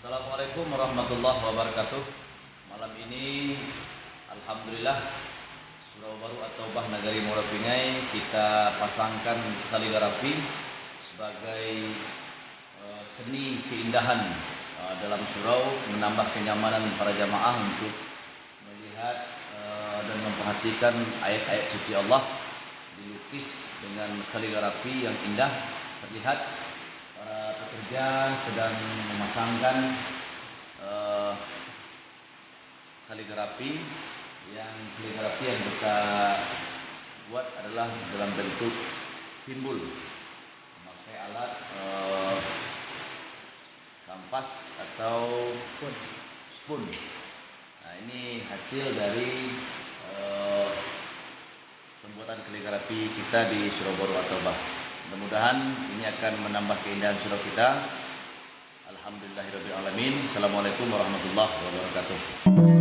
Assalamualaikum warahmatullahi wabarakatuh. Malam ini alhamdulillah surau baru at-Taubah Nagari Muarapingai kita pasangkan kaligrafi sebagai seni keindahan dalam surau, menambah kenyamanan para jamaah untuk melihat dan memperhatikan ayat-ayat suci Allah dilukis dengan kaligrafi yang indah. Terlihat para pekerja sedang memasangkan kaligrafi yang kita buat adalah dalam bentuk timbul memakai alat kanvas atau spoon. Nah, ini hasil dari pembuatan kaligrafi kita di Surau Baru at-Taubah. Mudah-mudahan ini akan menambah keindahan surau kita. Alhamdulillahirabbil alamin. Assalamualaikum warahmatullahi wabarakatuh.